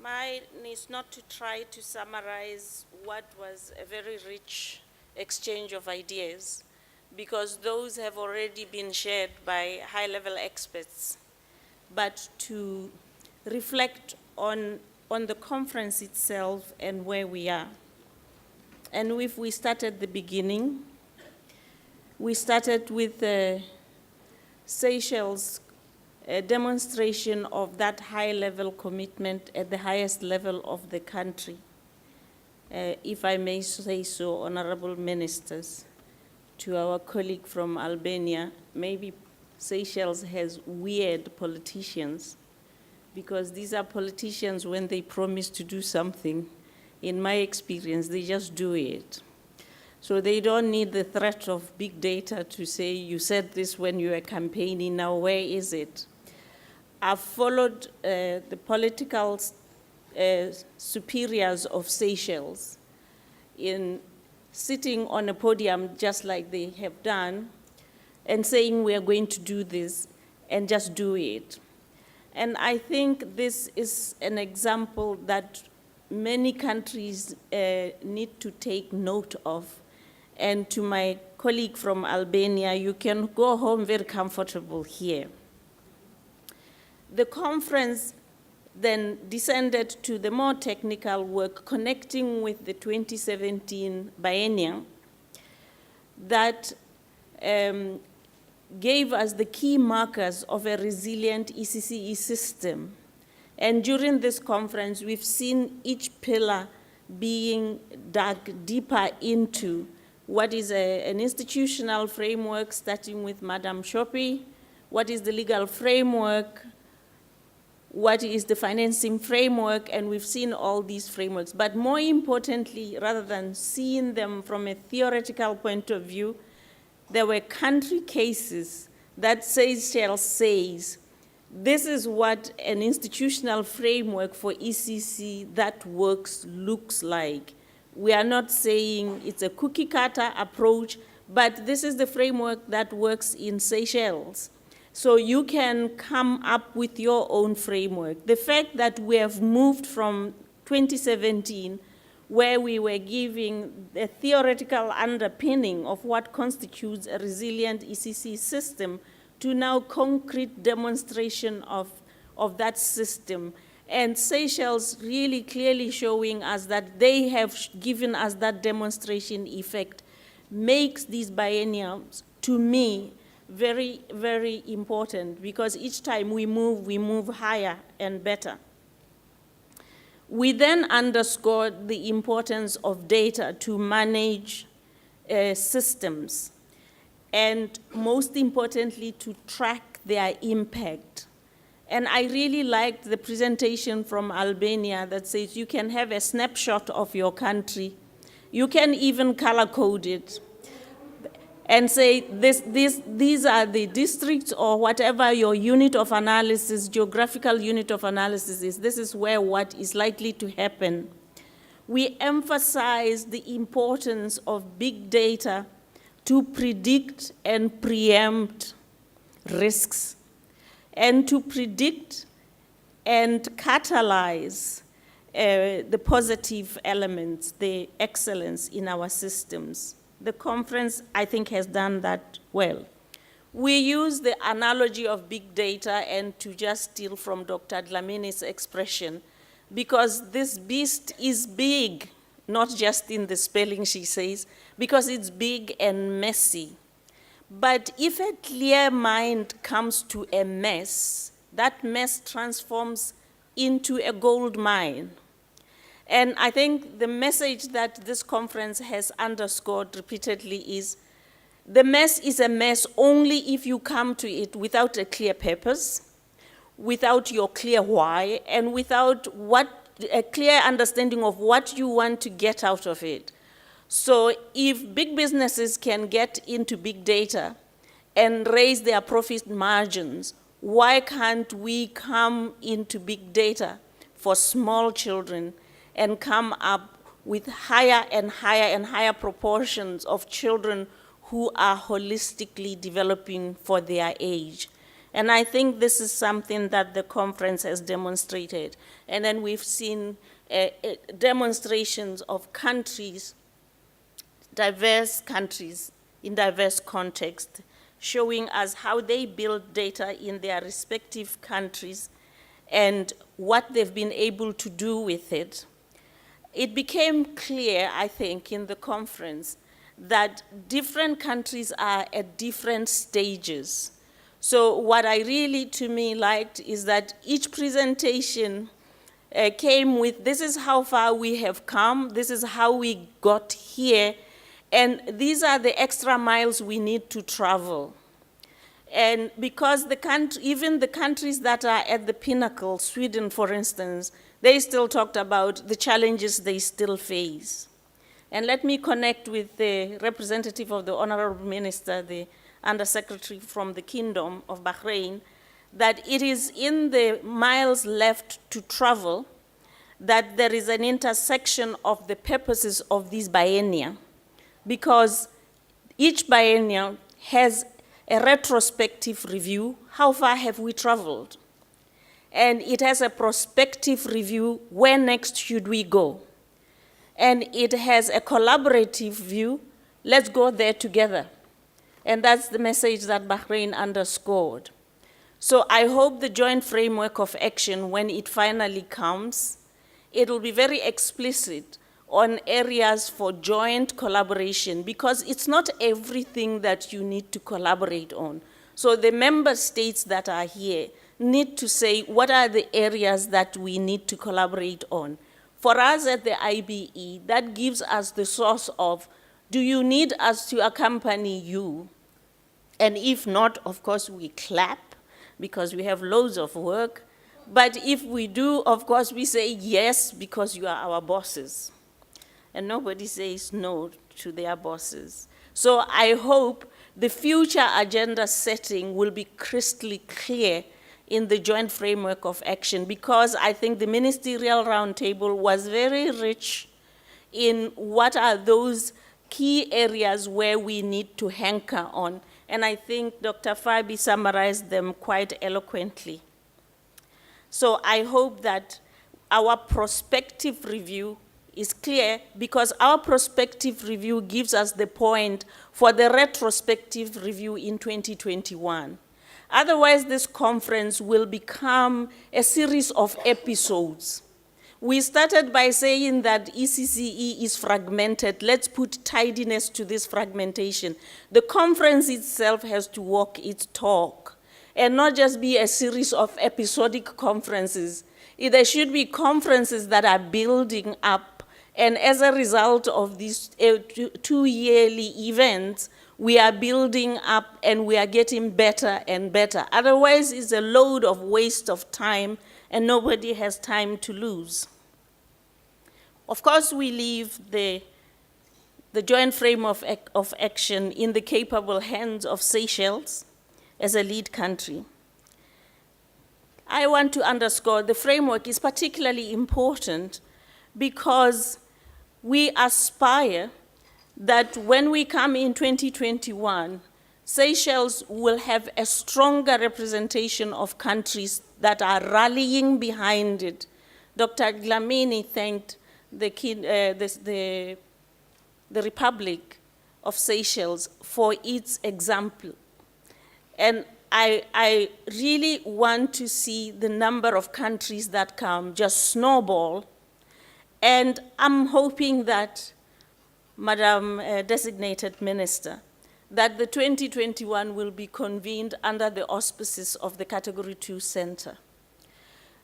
Mine is not to try to summarize what was a very rich exchange of ideas, because those have already been shared by high-level experts, but to reflect on the conference itself and where we are. And if we start at the beginning, we started with Seychelles, a demonstration of that high-level commitment at the highest level of the country. If I may say so, honorable ministers, to our colleague from Albania, maybe Seychelles has weird politicians, because these are politicians, when they promise to do something, in my experience, they just do it. So they don't need the threat of big data to say, you said this when you were campaigning, now where is it? I've followed the political superiors of Seychelles in sitting on a podium just like they have done and saying we are going to do this and just do it. And I think this is an example that many countries need to take note of. And to my colleague from Albania, you can go home very comfortable here. The conference then descended to the more technical work connecting with the 2017 biennial that gave us the key markers of a resilient ECCE system. And during this conference, we've seen each pillar being dug deeper into what is an institutional framework, starting with Madam Shopi, what is the legal framework, what is the financing framework, and we've seen all these frameworks. But more importantly, rather than seeing them from a theoretical point of view, there were country cases that Seychelles says, this is what an institutional framework for ECC that works looks like. We are not saying it's a cookie cutter approach, but this is the framework that works in Seychelles. So you can come up with your own framework. The fact that we have moved from 2017, where we were giving a theoretical underpinning of what constitutes a resilient ECC system, to now concrete demonstration of that system. And Seychelles really clearly showing us that they have given us that demonstration effect, makes these biennials, to me, very, very important, because each time we move higher and better. We then underscored the importance of data to manage systems, and most importantly, to track their impact. And I really liked the presentation from Albania that says you can have a snapshot of your country. You can even color code it and say these are the districts or whatever your unit of analysis, geographical unit of analysis is. This is where what is likely to happen. We emphasize the importance of big data to predict and preempt risks, and to predict and catalyze the positive elements, the excellence in our systems. The conference, I think, has done that well. We use the analogy of big data, and to just steal from Dr. Dlamini's expression, because this beast is big, not just in the spelling she says, because it's big and messy. But if a clear mind comes to a mess, that mess transforms into a gold mine. And I think the message that this conference has underscored repeatedly is, the mess is a mess only if you come to it without a clear purpose, without your clear why, and without a clear understanding of what you want to get out of it. So if big businesses can get into big data and raise their profit margins, why can't we come into big data for small children and come up with higher and higher and higher proportions of children who are holistically developing for their age? And I think this is something that the conference has demonstrated. And then we've seen demonstrations of countries, diverse countries in diverse contexts, showing us how they build data in their respective countries and what they've been able to do with it. It became clear, I think, in the conference that different countries are at different stages. So what I really, to me, liked is that each presentation came with, this is how far we have come, this is how we got here, and these are the extra miles we need to travel. And because even the countries that are at the pinnacle, Sweden, for instance, they still talked about the challenges they still face. And let me connect with the representative of the Honorable Minister, the Undersecretary from the Kingdom of Bahrain, that it is in the miles left to travel that there is an intersection of the purposes of these biennia, because each biennial has a retrospective review, how far have we traveled? And it has a prospective review, where next should we go? And it has a collaborative view, let's go there together. And that's the message that Bahrain underscored. So I hope the joint framework of action, when it finally comes, it will be very explicit on areas for joint collaboration, because it's not everything that you need to collaborate on. So the member states that are here need to say, what are the areas that we need to collaborate on? For us at the IBE, that gives us the source of, do you need us to accompany you? And if not, of course, we clap, because we have loads of work. But if we do, of course, we say yes, because you are our bosses. And nobody says no to their bosses. So I hope the future agenda setting will be crystal clear in the joint framework of action, because I think the ministerial roundtable was very rich in what are those key areas where we need to hanker on. And I think Dr. Fabi summarized them quite eloquently. So I hope that our prospective review is clear, because our prospective review gives us the point for the retrospective review in 2021. Otherwise, this conference will become a series of episodes. We started by saying that ECCE is fragmented. Let's put tidiness to this fragmentation. The conference itself has to walk its talk and not just be a series of episodic conferences. There should be conferences that are building up. And as a result of these two yearly events, we are building up and we are getting better and better. Otherwise, it's a load of waste of time and nobody has time to lose. Of course, we leave the joint frame of action in the capable hands of Seychelles as a lead country. I want to underscore the framework is particularly important because we aspire that when we come in 2021, Seychelles will have a stronger representation of countries that are rallying behind it. Dr. Dlamini thanked the Republic of Seychelles for its example. And I really want to see the number of countries that come just snowball. And I'm hoping that, Madam Designated Minister, that the 2021 will be convened under the auspices of the Category 2 Center.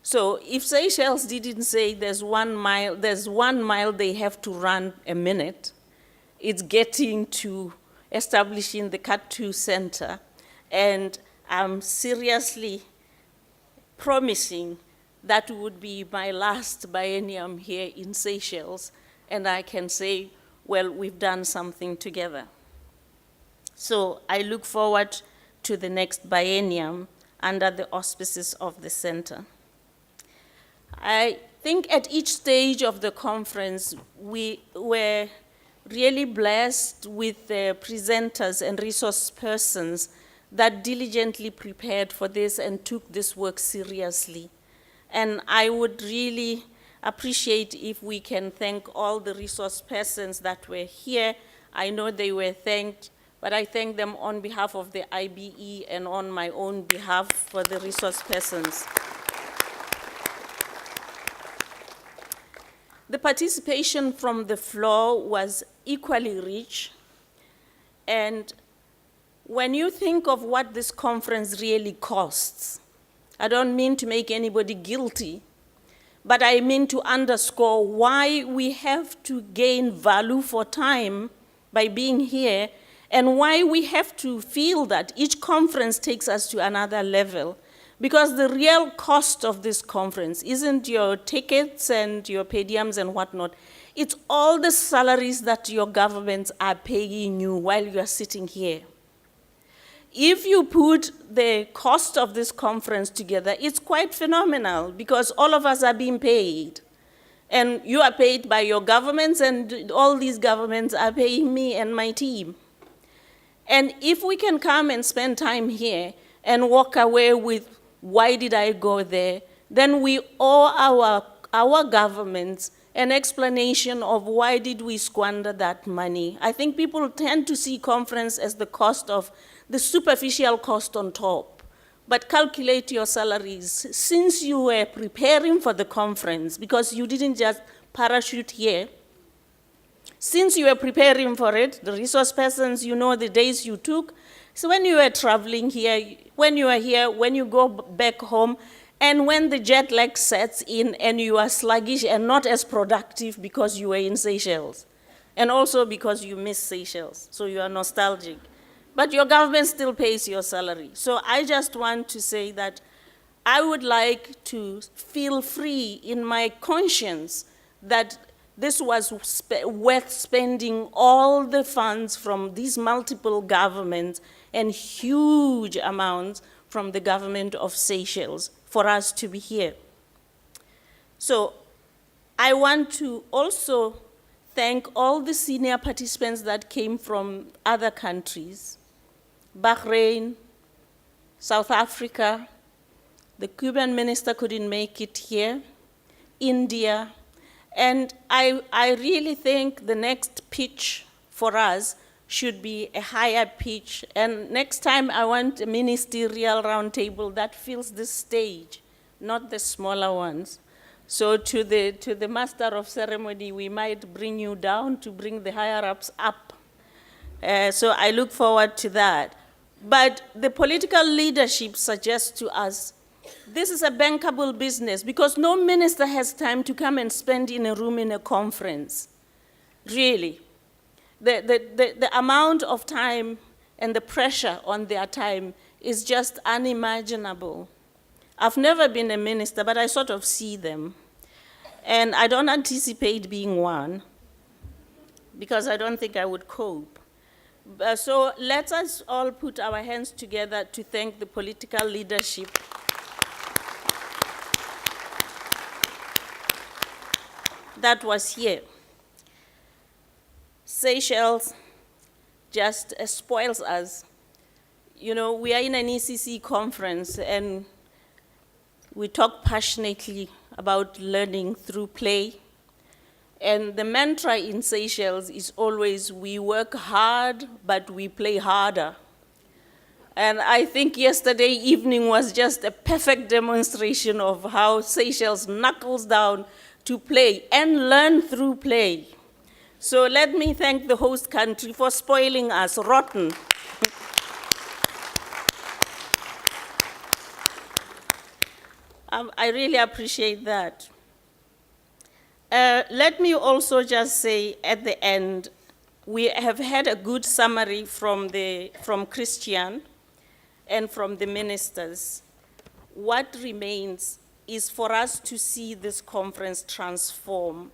So if Seychelles didn't say there's 1 mile they have to run a minute, it's getting to establishing the Cat 2 Center. And I'm seriously promising that would be my last biennium here in Seychelles, and I can say, well, we've done something together. So I look forward to the next biennium under the auspices of the center. I think at each stage of the conference, we were really blessed with the presenters and resource persons that diligently prepared for this and took this work seriously. And I would really appreciate if we can thank all the resource persons that were here. I know they were thanked, but I thank them on behalf of the IBE and on my own behalf for the resource persons. The participation from the floor was equally rich. And when you think of what this conference really costs, I don't mean to make anybody guilty, but I mean to underscore why we have to gain value for time by being here, and why we have to feel that each conference takes us to another level. Because the real cost of this conference isn't your tickets and your per diems and whatnot. It's all the salaries that your governments are paying you while you're sitting here. If you put the cost of this conference together, it's quite phenomenal because all of us are being paid. And you are paid by your governments, and all these governments are paying me and my team. And if we can come and spend time here and walk away with, why did I go there? Then we owe our governments an explanation of why did we squander that money. I think people tend to see conference as the cost of the superficial cost on top. But calculate your salaries. Since you were preparing for the conference, because you didn't just parachute here, since you were preparing for it, the resource persons, you know the days you took. So when you were traveling here, when you are here, when you go back home, and when the jet lag sets in and you are sluggish and not as productive because you were in Seychelles, and also because you miss Seychelles, so you are nostalgic. But your government still pays your salary. So I just want to say that I would like to feel free in my conscience that this was worth spending all the funds from these multiple governments and huge amounts from the government of Seychelles for us to be here. So I want to also thank all the senior participants that came from other countries, Bahrain, South Africa. The Cuban minister couldn't make it here, India. And I really think the next pitch for us should be a higher pitch. And next time I want a ministerial roundtable that fills this stage, not the smaller ones. So to the master of ceremony, we might bring you down to bring the higher-ups up. So I look forward to that. But the political leadership suggests to us, this is a bankable business because no minister has time to come and spend in a room in a conference, really. The amount of time and the pressure on their time is just unimaginable. I've never been a minister, but I sort of see them. And I don't anticipate being one because I don't think I would cope. So let us all put our hands together to thank the political leadership that was here. Seychelles just spoils us. You know, we are in an ECC conference and we talk passionately about learning through play. And the mantra in Seychelles is always, we work hard, but we play harder. And I think yesterday evening was just a perfect demonstration of how Seychelles knuckles down to play and learn through play. So let me thank the host country for spoiling us rotten. I really appreciate that. Let me also just say at the end, we have had a good summary from Christian and from the ministers. What remains is for us to see this conference transform,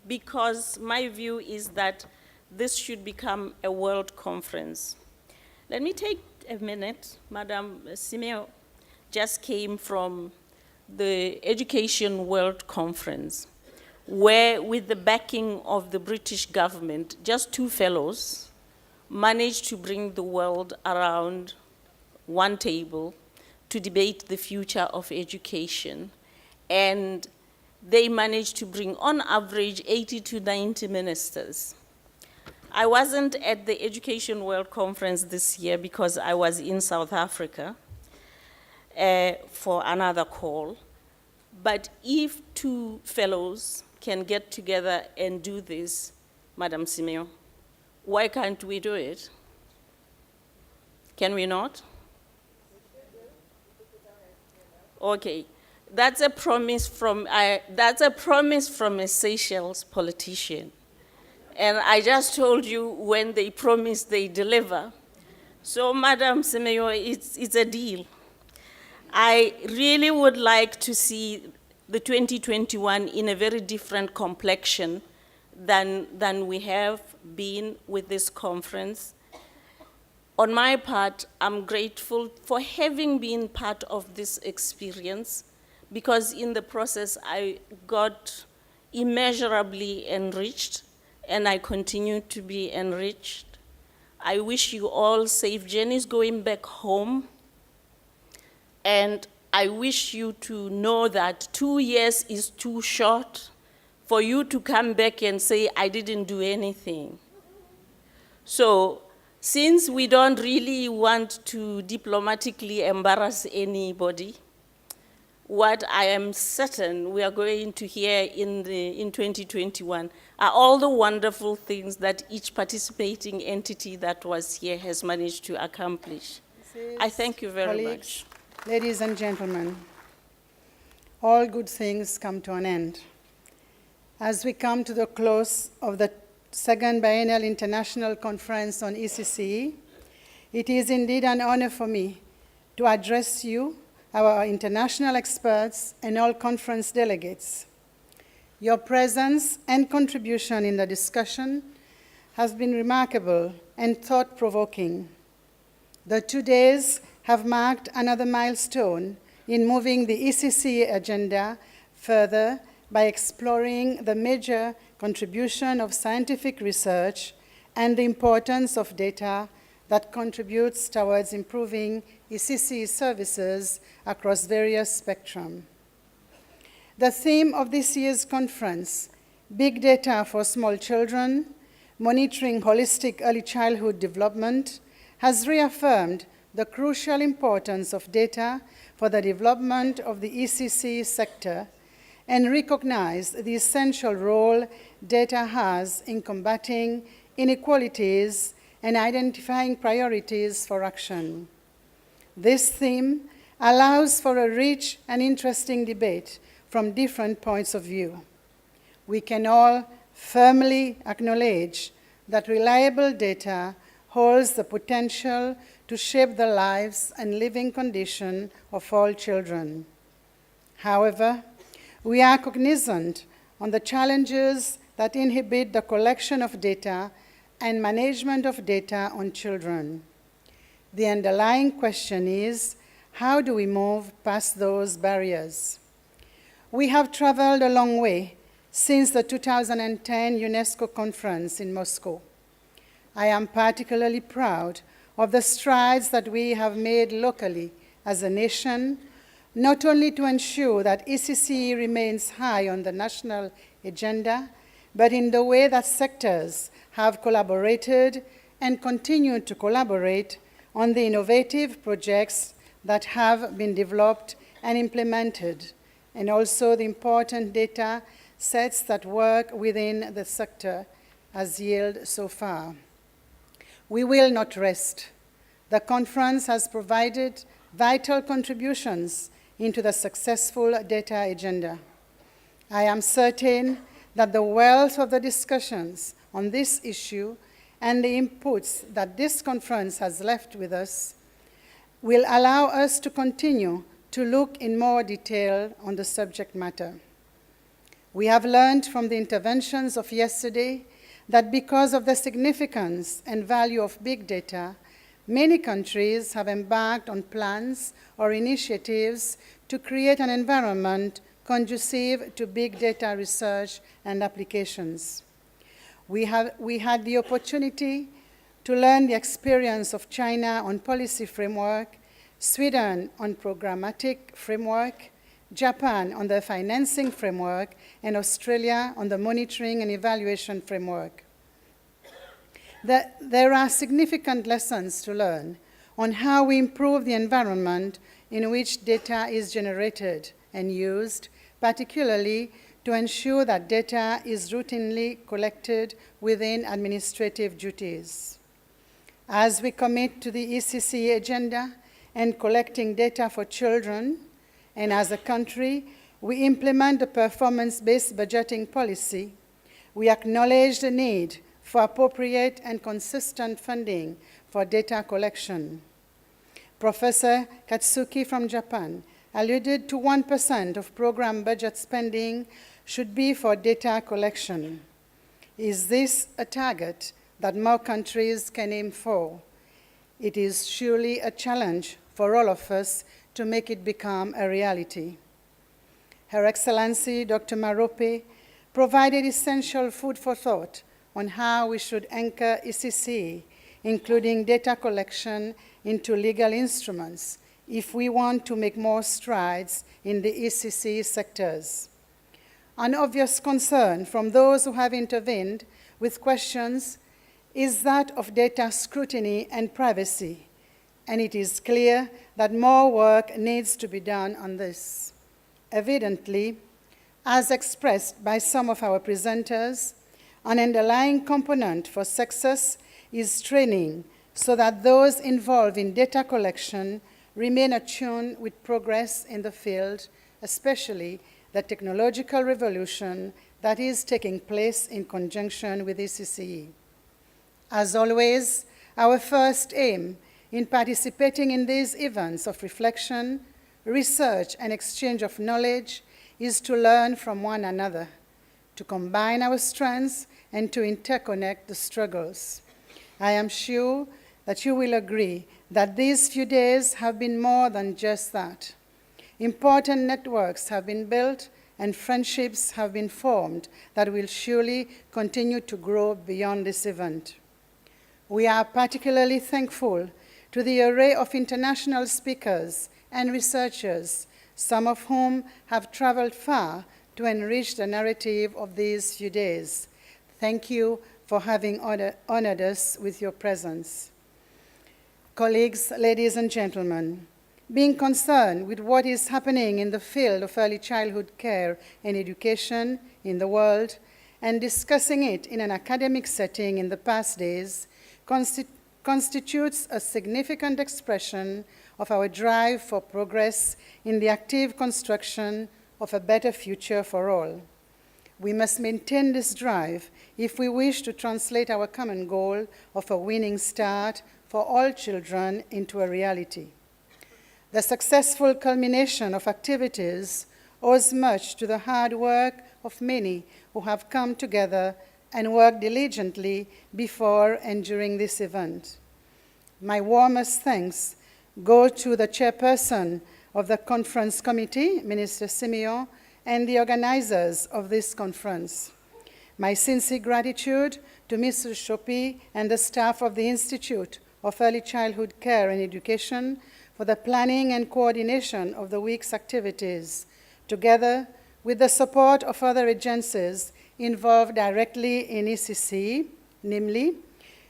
because my view is that this should become a world conference. Let me take a minute. Madam Simeo just came from the Education World Conference, where with the backing of the British government, just 2 fellows managed to bring the world around one table to debate the future of education. And they managed to bring, on average, 80 to 90 ministers. I wasn't at the Education World Conference this year because I was in South Africa for another call. But if two fellows can get together and do this, Madam Simeo, why can't we do it? Can we not? Okay, that's a promise from a Seychelles politician. And I just told you when they promise, they deliver. So, Madam Simeo, it's a deal. I really would like to see the 2021 in a very different complexion than we have been with this conference. On my part, I'm grateful for having been part of this experience, because in the process, I got immeasurably enriched, and I continue to be enriched. I wish you all safe journeys going back home. And I wish you to know that 2 years is too short for you to come back and say, I didn't do anything. So since we don't really want to diplomatically embarrass anybody, what I am certain we are going to hear in 2021 are all the wonderful things that each participating entity that was here has managed to accomplish. I thank you very much. Ladies and gentlemen, all good things come to an end. As we come to the close of the second biennial international conference on ECCE, it is indeed an honor for me to address you, our international experts, and all conference delegates. Your presence and contribution in the discussion has been remarkable and thought-provoking. The 2 days have marked another milestone in moving the ECCE agenda further by exploring the major contribution of scientific research and the importance of data that contributes towards improving ECCE services across various spectrum. The theme of this year's conference, Big Data for Small Children, Monitoring Holistic Early Childhood Development, has reaffirmed the crucial importance of data for the development of the ECCE sector and recognized the essential role data has in combating inequalities and identifying priorities for action. This theme allows for a rich and interesting debate from different points of view. We can all firmly acknowledge that reliable data holds the potential to shape the lives and living condition of all children. However, we are cognizant on the challenges that inhibit the collection of data and management of data on children. The underlying question is, how do we move past those barriers? We have traveled a long way since the 2010 UNESCO conference in Moscow. I am particularly proud of the strides that we have made locally as a nation, not only to ensure that ECCE remains high on the national agenda, but in the way that sectors have collaborated and continue to collaborate on the innovative projects that have been developed and implemented, and also the important data sets that work within the sector has yielded so far. We will not rest. The conference has provided vital contributions into the successful data agenda. I am certain that the wealth of the discussions on this issue and the inputs that this conference has left with us will allow us to continue to look in more detail on the subject matter. We have learned from the interventions of yesterday that because of the significance and value of big data, many countries have embarked on plans or initiatives to create an environment conducive to big data research and applications. We had the opportunity to learn the experience of China on policy framework Sweden on programmatic framework, Japan on the financing framework, and Australia on the monitoring and evaluation framework. There are significant lessons to learn on how we improve the environment in which data is generated and used, particularly to ensure that data is routinely collected within administrative duties. As we commit to the ECC agenda and collecting data for children, and as a country, we implement the performance-based budgeting policy, we acknowledge the need for appropriate and consistent funding for data collection. Professor Katsuki from Japan alluded to 1% of program budget spending should be for data collection. Is this a target that more countries can aim for? It is surely a challenge for all of us to make it become a reality. Her Excellency Dr. Marope provided essential food for thought on how we should anchor ECC, including data collection, into legal instruments if we want to make more strides in the ECC sectors. An obvious concern from those who have intervened with questions is that of data scrutiny and privacy, and it is clear that more work needs to be done on this. Evidently, as expressed by some of our presenters, an underlying component for success is training so that those involved in data collection remain attuned with progress in the field, especially the technological revolution that is taking place in conjunction with ECCE. As always, our first aim in participating in these events of reflection, research, and exchange of knowledge is to learn from one another, to combine our strengths, and to interconnect the struggles. I am sure that you will agree that these few days have been more than just that. Important networks have been built and friendships have been formed that will surely continue to grow beyond this event. We are particularly thankful to the array of international speakers and researchers, some of whom have traveled far to enrich the narrative of these few days. Thank you for having honored us with your presence. Colleagues, ladies and gentlemen, being concerned with what is happening in the field of early childhood care and education in the world, and discussing it in an academic setting in the past days, constitutes a significant expression of our drive for progress in the active construction of a better future for all. We must maintain this drive if we wish to translate our common goal of a winning start for all children into a reality. The successful culmination of activities owes much to the hard work of many who have come together and worked diligently before and during this event. My warmest thanks go to the chairperson of the conference committee, Minister Simeon, and the organizers of this conference. My sincere gratitude to Mr. Shopi and the staff of the Institute of Early Childhood Care and Education for the planning and coordination of the week's activities, together with the support of other agencies involved directly in ECC, namely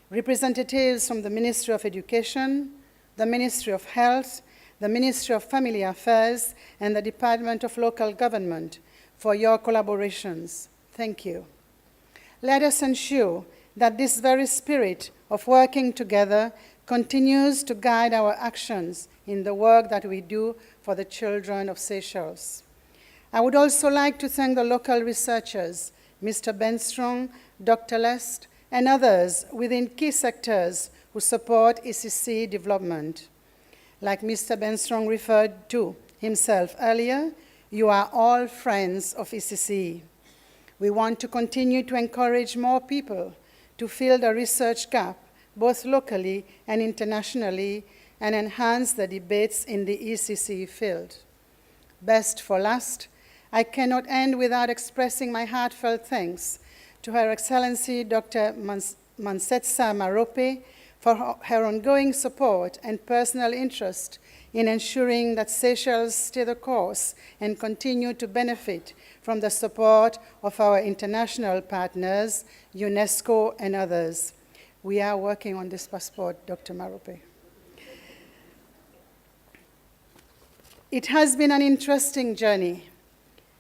representatives from the Ministry of Education, the Ministry of Health, the Ministry of Family Affairs, and the Department of Local Government for your collaborations. Thank you. Let us ensure that this very spirit of working together continues to guide our actions in the work that we do for the children of Seychelles. I would also like to thank the local researchers, Mr. Benstrong, Dr. Lest, and others within key sectors who support ECC development. Like Mr. Benstrong referred to himself earlier, you are all friends of ECC. We want to continue to encourage more people to fill the research gap, both locally and internationally, and enhance the debates in the ECC field. Best for last, I cannot end without expressing my heartfelt thanks to Her Excellency Dr. Mansetsa Marope for her ongoing support and personal interest in ensuring that Seychelles stay the course and continue to benefit from the support of our international partners, UNESCO and others. We are working on this passport, Dr. Marope. It has been an interesting journey,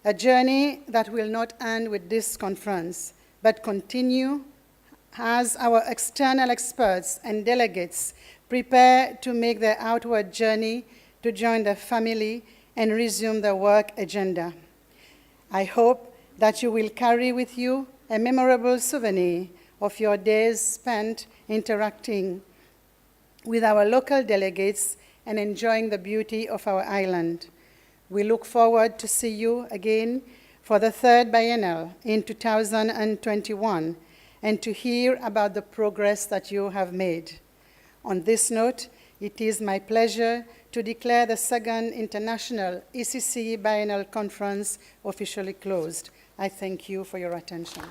a journey that will not end with this conference, but continue as our external experts and delegates prepare to make their outward journey to join their family and resume their work agenda. I hope that you will carry with you a memorable souvenir of your days spent interacting with our local delegates and enjoying the beauty of our island. We look forward to see you again for the third biennial in 2021 and to hear about the progress that you have made. On this note, it is my pleasure to declare the second International ECC Biennial Conference officially closed. I thank you for your attention.